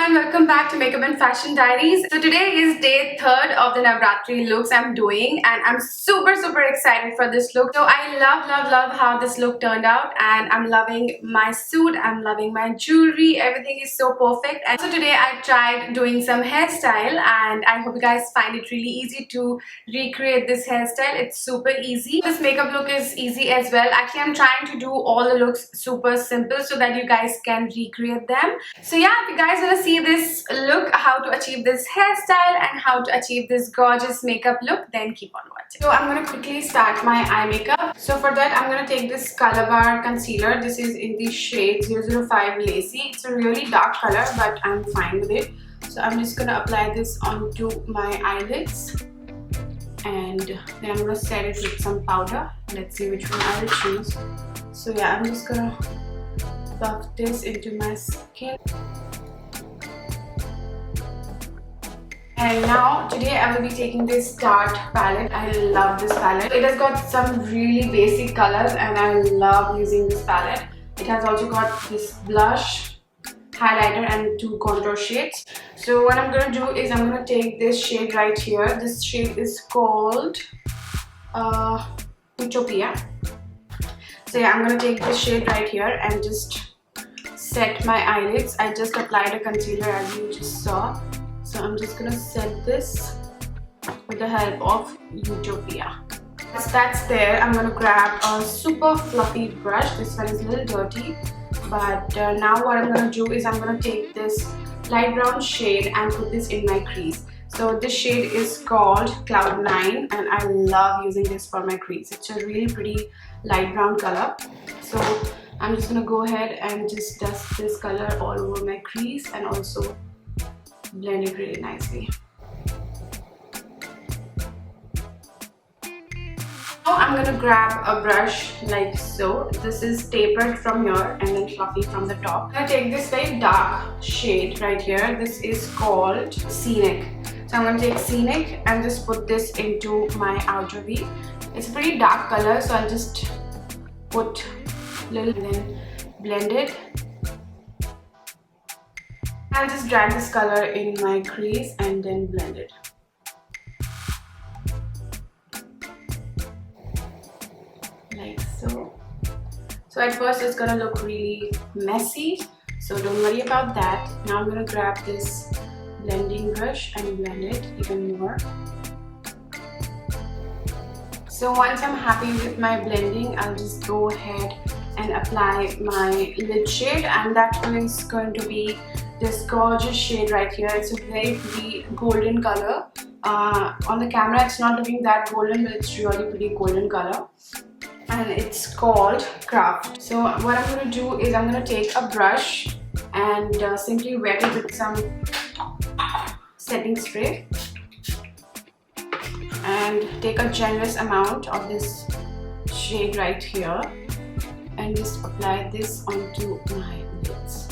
and welcome back to Makeup and Fashion Diaries. So today is day 3rd of the Navratri looks I'm doing, and I'm super excited for this look. So I love how this look turned out, and I'm loving my suit, I'm loving my jewelry, everything is so perfect. And so today I tried doing some hairstyle, and I hope you guys find it really easy to recreate this hairstyle. It's super easy. This makeup look is easy as well. Actually, I'm trying to do all the looks super simple so that you guys can recreate them. So yeah, if you guys want to see this look, how to achieve this hairstyle and how to achieve this gorgeous makeup look, then keep on watching. So I'm going to quickly start my eye makeup. So for that, I'm going to take this Color Bar concealer. This is in the shade 005 Lacy. It's a really dark color, but I'm fine with it. So I'm just going to apply this onto my eyelids, and then I'm going to set it with some powder. Let's see which one I will choose. So yeah, I'm just going to buff this into my skin. And now today I will be taking this Tarte palette. I love this palette. It has got some really basic colors and I love using this palette. It has also got this blush, highlighter and 2 contour shades. So what I'm going to do is I'm going to take this shade right here. This shade is called Utopia. So yeah, I'm going to take this shade right here and just set my eyelids. I just applied a concealer as you just saw. So I'm just going to set this with the help of Utopia. Once that's there, I'm going to grab a super fluffy brush. This one is a little dirty. But now what I'm going to do is I'm going to take this light brown shade and put this in my crease. So this shade is called Cloud 9 and I love using this for my crease. It's a really pretty light brown color. So I'm just going to go ahead and just dust this color all over my crease and also blend it really nicely. Now I'm going to grab a brush like so. This is tapered from here and then fluffy from the top. I'm going to take this very dark shade right here. This is called Scenic. So I'm going to take Scenic and just put this into my outer V. It's a pretty dark color, so I'll just put a little and then blend it. I'll just drag this color in my crease and then blend it. Like so. So at first it's gonna look really messy, so don't worry about that. Now I'm gonna grab this blending brush and blend it even more. So once I'm happy with my blending, I'll just go ahead and apply my lid shade, and that one is going to be this gorgeous shade right here. It's a very pretty golden color. On the camera it's not looking that golden, but it's really pretty golden color. And it's called Craft. So what I'm going to do is I'm going to take a brush and simply wet it with some setting spray and take a generous amount of this shade right here and just apply this onto my lids.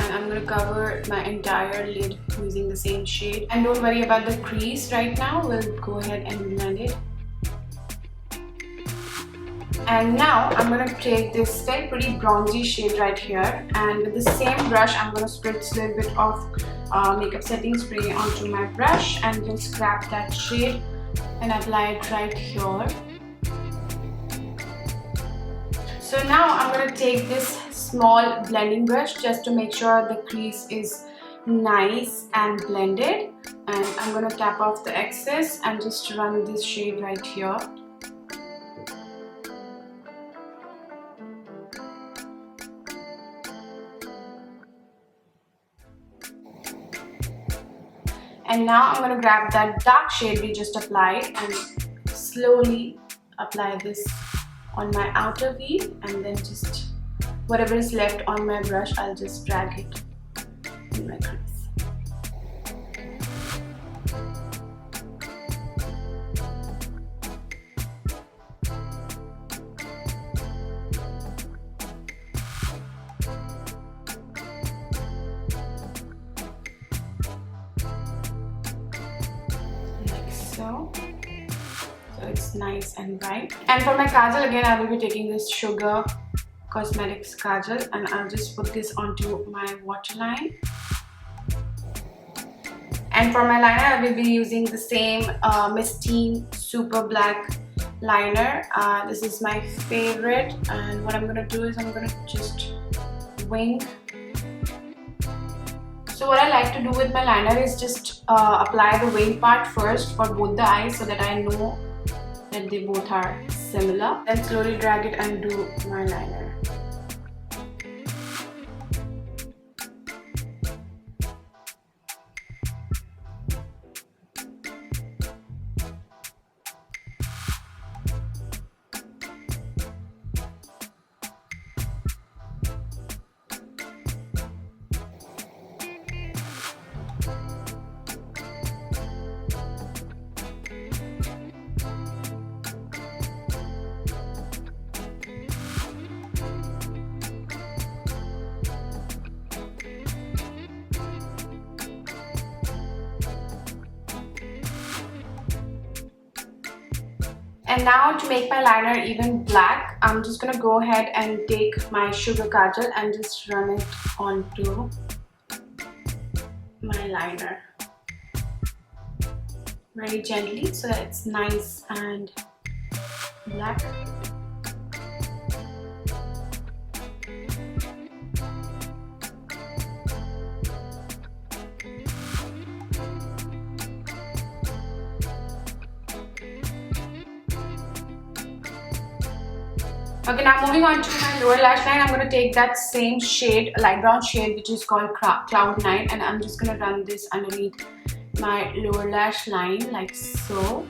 I'm going to cover my entire lid using the same shade. And don't worry about the crease right now. We'll go ahead and blend it. And now I'm going to take this very pretty bronzy shade right here, and with the same brush I'm going to spritz a little bit of makeup setting spray onto my brush and just grab that shade and apply it right here. So now I'm going to take this small blending brush just to make sure the crease is nice and blended, and I'm going to tap off the excess and just run this shade right here. And now I'm going to grab that dark shade we just applied and slowly apply this on my outer V, and then just whatever is left on my brush, I'll just drag it in my crease. it's nice and bright. And for my kajal, again I will be taking this Sugar Cosmetics kajal, and I'll just put this onto my waterline. And for my liner, I will be using the same Mistine Super Black liner. This is my favorite, and what I'm going to do is I'm going to just wing. So what I like to do with my liner is just apply the wing part first for both the eyes so that I know that they both are similar. Then slowly drag it and do my liner. And now to make my liner even black, I'm just gonna go ahead and take my Sugar Kajal and just run it onto my liner very gently so that it's nice and black. Okay, now moving on to my lower lash line, I'm going to take that same shade, light brown shade, which is called Cloud 9, and I'm just going to run this underneath my lower lash line like so.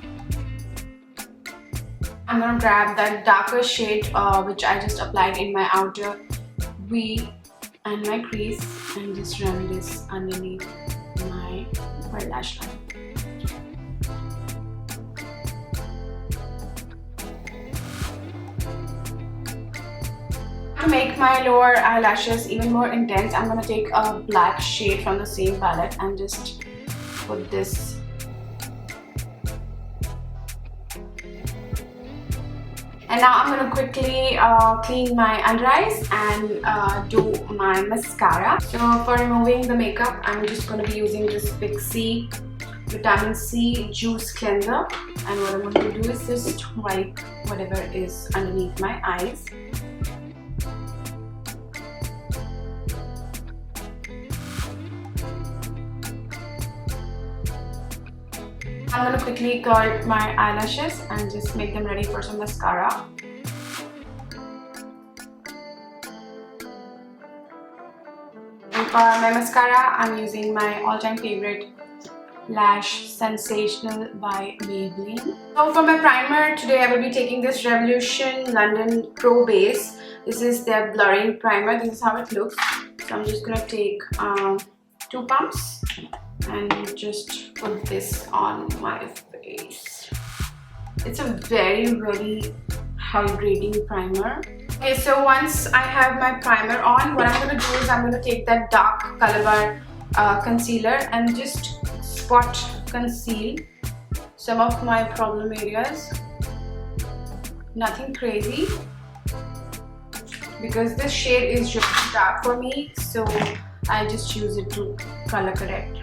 I'm going to grab that darker shade which I just applied in my outer V and my crease and just run this underneath my lower lash line. To make my lower eyelashes even more intense, I'm going to take a black shade from the same palette and just put this. And now I'm going to quickly clean my under eyes and do my mascara. So for removing the makeup, I'm just going to be using this Pixie Vitamin C Juice Cleanser, and what I'm going to do is just wipe whatever is underneath my eyes. I'm going to quickly curl my eyelashes and just make them ready for some mascara. And for my mascara, I'm using my all-time favorite Lash Sensational by Maybelline. So for my primer, today I will be taking this Revolution London Pro Base. This is their blurring primer. This is how it looks. So I'm just going to take 2 pumps and just put this on my face. It's a very hydrating primer. Okay, so once I have my primer on, what I'm going to do is I'm going to take that dark Color Bar concealer and just spot conceal some of my problem areas. Nothing crazy, because this shade is just dark for me, so I just use it to color correct.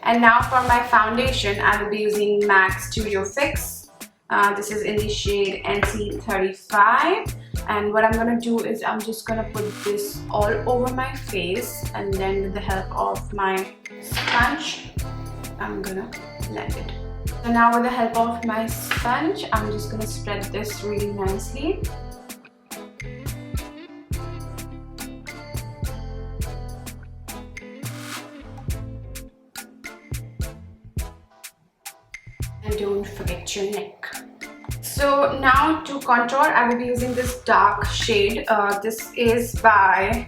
And now for my foundation, I will be using MAC Studio Fix. This is in the shade NC35. And what I'm going to do is I'm just going to put this all over my face, and then with the help of my sponge, I'm going to blend it. So now with the help of my sponge, I'm just going to spread this really nicely. And don't forget your neck. So now to contour, I will be using this dark shade. This is by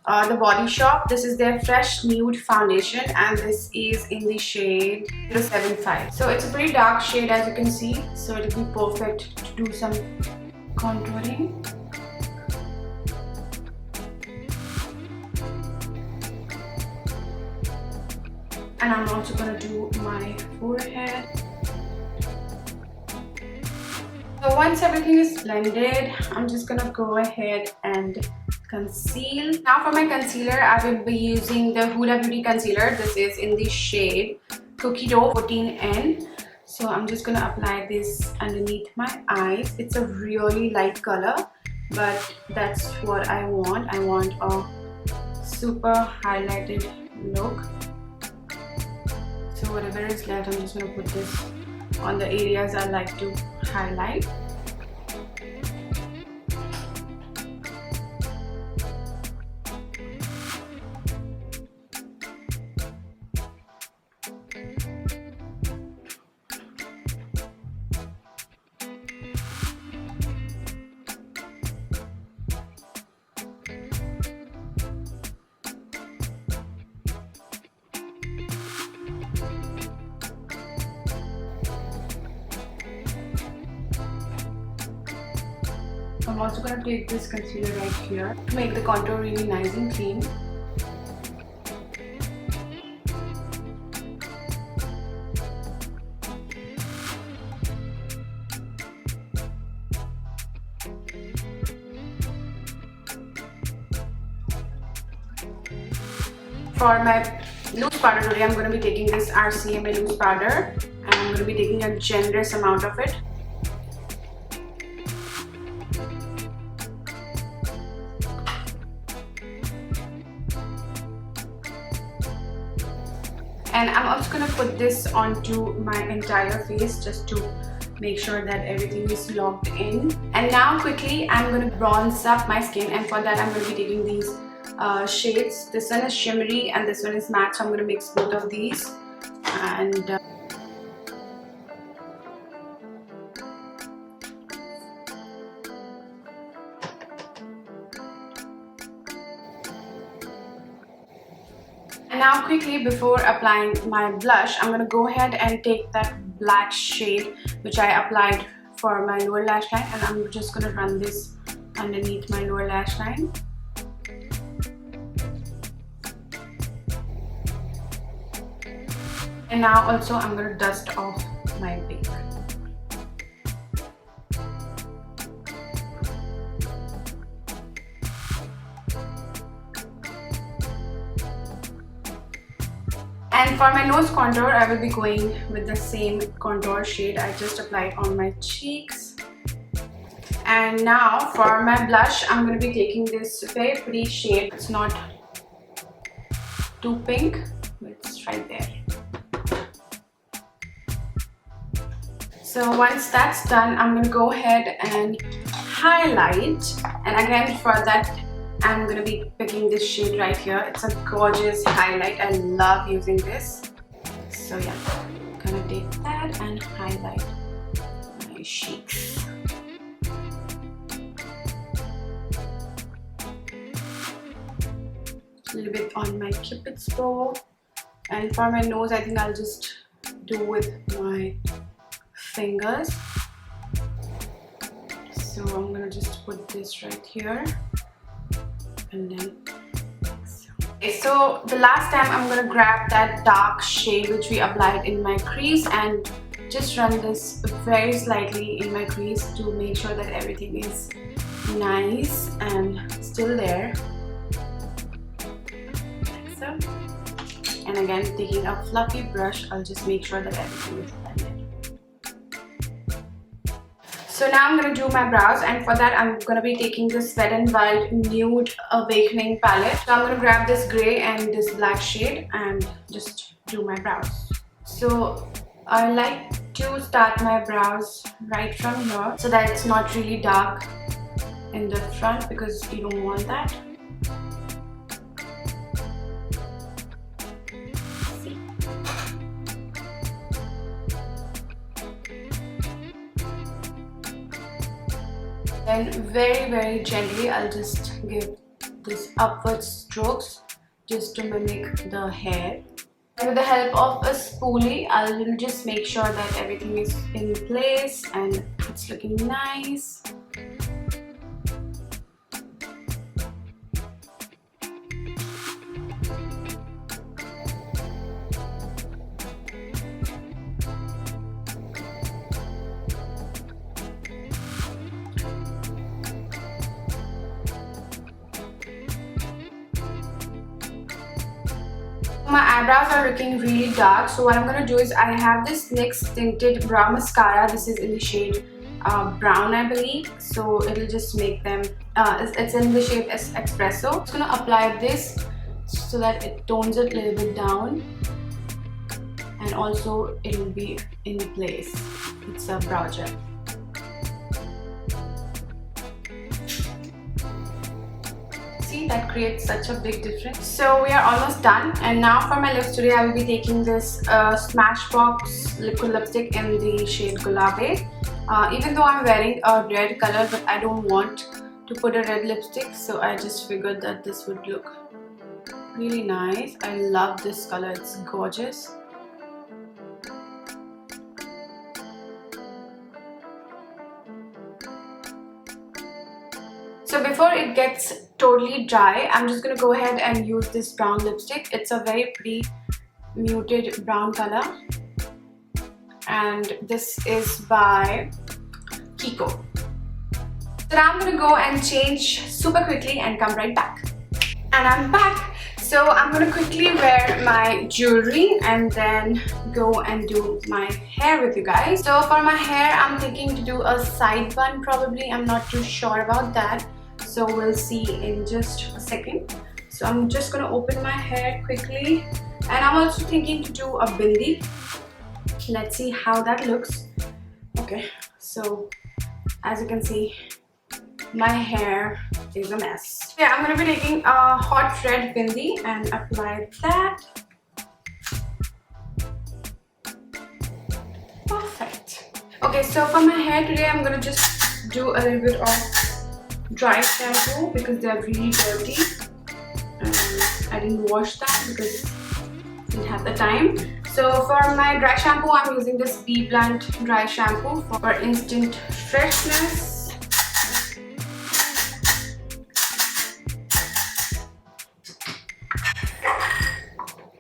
The Body Shop. This is their Fresh Nude Foundation, and this is in the shade 075. So it's a pretty dark shade, as you can see. So it will be perfect to do some contouring. And I'm also gonna do my forehead. So once everything is blended, I'm just gonna go ahead and conceal. Now for my concealer, I will be using the Huda Beauty concealer. This is in the shade Cookie Dough 14N. So I'm just gonna apply this underneath my eyes. It's a really light color, but that's what I want. I want a super highlighted look. So whatever is left, I'm just gonna put this on the areas I like to highlight. I'm also going to take this concealer right here to make the contour really nice and clean. For my loose powder today, I'm going to be taking this RCMA loose powder, and I'm going to be taking a generous amount of it. And I'm also going to put this onto my entire face just to make sure that everything is locked in. And now quickly I'm going to bronze up my skin, and for that I'm going to be taking these shades. This one is shimmery and this one is matte, so I'm going to mix both of these. And now quickly, before applying my blush, I'm going to go ahead and take that black shade which I applied for my lower lash line, and I'm just going to run this underneath my lower lash line. And now also I'm going to dust off my wig. And for my nose contour, I will be going with the same contour shade I just applied on my cheeks. And now for my blush, I'm going to be taking this very pretty shade. It's not too pink, but it's right there. So once that's done, I'm going to go ahead and highlight. And again, for that, I'm going to be picking this shade right here. It's a gorgeous highlight. I love using this. So yeah, I'm going to take that and highlight my cheeks. A little bit on my cupid's bow. And for my nose, I think I'll just do with my fingers. So I'm going to just put this right here. And then so the last time I'm going to grab that dark shade which we applied in my crease and just run this very slightly in my crease to make sure that everything is nice and still there, like so. And again, taking a fluffy brush, I'll just make sure that everything is blended. So now I'm going to do my brows, and for that I'm going to be taking this Wet n Wild Nude Awakening palette. So I'm going to grab this grey and this black shade and just do my brows. So I like to start my brows right from here so that it's not really dark in the front, because you don't want that. Then very gently I'll just give this upward strokes just to mimic the hair. And with the help of a spoolie, I'll just make sure that everything is in place and it's looking nice. My eyebrows are looking really dark, so what I'm gonna do is I have this NYX tinted brow mascara. This is in the shade brown, I believe, so it'll just make them it's in the shape espresso. I'm just gonna apply this so that it tones it a little bit down, and also it will be in place. It's a brow gel. See, that creates such a big difference. So we are almost done, and now for my lips today I will be taking this Smashbox liquid lipstick in the shade Gulabe. Even though I'm wearing a red color, but I don't want to put a red lipstick, so I just figured that this would look really nice. I love this color, it's gorgeous. So before it gets totally dry, I'm just gonna go ahead and use this brown lipstick. It's a very pretty muted brown color, and this is by Kiko. So now I'm gonna go and change super quickly and come right back. And I'm back. So I'm gonna quickly wear my jewelry and then go and do my hair with you guys. So for my hair, I'm thinking to do a side bun probably. I'm not too sure about that, so we'll see in just a second. So I'm just gonna open my hair quickly, and I'm also thinking to do a bindi. Let's see how that looks. Okay, so as you can see, my hair is a mess. Yeah, I'm gonna be taking a hot red bindi and apply that. Perfect. Okay, so for my hair today, I'm gonna just do a little bit of dry shampoo because they're really dirty. I didn't wash that because I didn't have the time. So for my dry shampoo, I'm using this Be Blunt dry shampoo for instant freshness.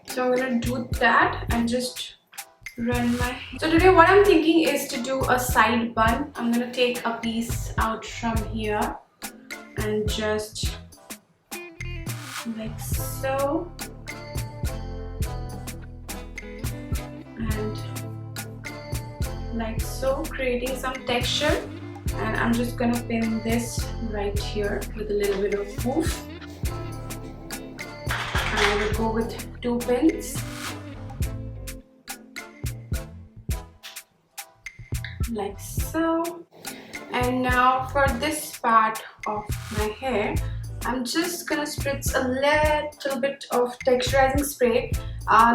So I'm gonna do that and just run my hair. So today what I'm thinking is to do a side bun. I'm gonna take a piece out from here and just like so, and like so, creating some texture. And I'm just gonna pin this right here with a little bit of poof. I will go with 2 pins like so. And now for this part of my hair, I'm just gonna spritz a little bit of texturizing spray.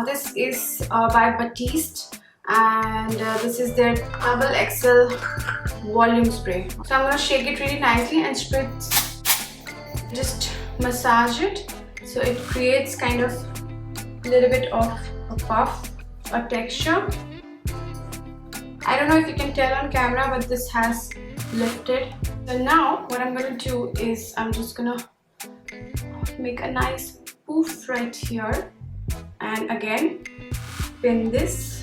This is by Batiste, and this is their Double XL volume spray. So I'm gonna shake it really nicely and spritz, just massage it so it creates kind of a little bit of a puff, a texture. I don't know if you can tell on camera, but this has lifted. So now what I'm gonna do is I'm just gonna make a nice poof right here, and again pin this.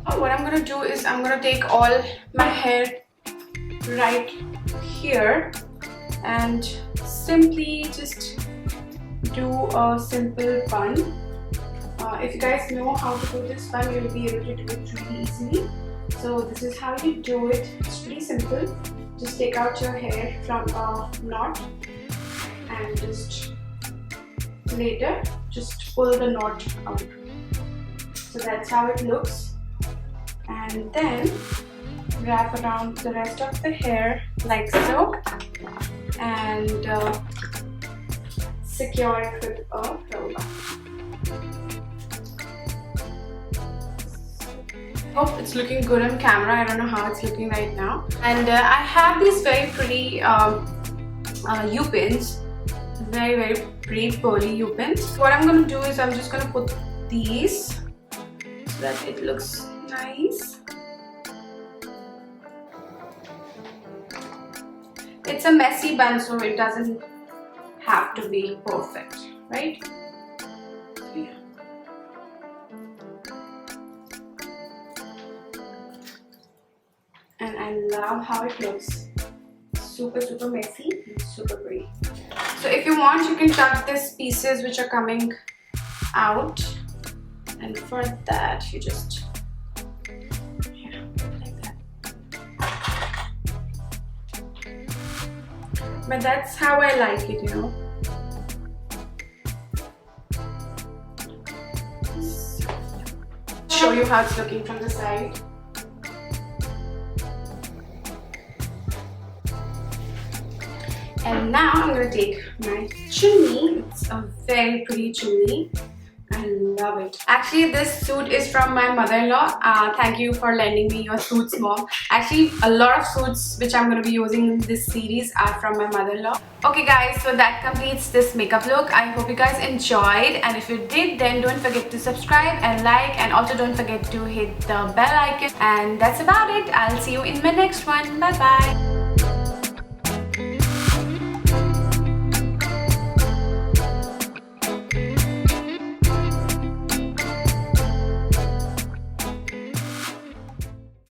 What I'm gonna do is I'm gonna take all my hair right here and simply just do a simple bun. If you guys know how to do this bun, you'll be able to do it really easily. So this is how you do it. It's pretty simple. Just take out your hair from a knot and just later just pull the knot out. So that's how it looks. And then wrap around the rest of the hair like so, and secure it with a rubber band. Hope it's looking good on camera. I don't know how it's looking right now. And I have these very pretty U-pins, very pretty pearly U-pins. What I'm gonna do is I'm just gonna put these so that it looks nice. It's a messy bun, so it doesn't have to be perfect, right? Yeah. And I love how it looks. Super messy and super pretty. So if you want, you can cut these pieces which are coming out, and for that you just like that. But that's how I like it, you know. Show you how it's looking from the side. And now I'm gonna take my chimney. It's a very pretty chimney. I love it. Actually, this suit is from my mother-in-law. Thank you for lending me your suits, Mom. Actually, a lot of suits which I'm going to be using in this series are from my mother-in-law. Okay guys, so that completes this makeup look. I hope you guys enjoyed, and if you did, then don't forget to subscribe and like, and also don't forget to hit the bell icon. And that's about it. I'll see you in my next one. Bye bye.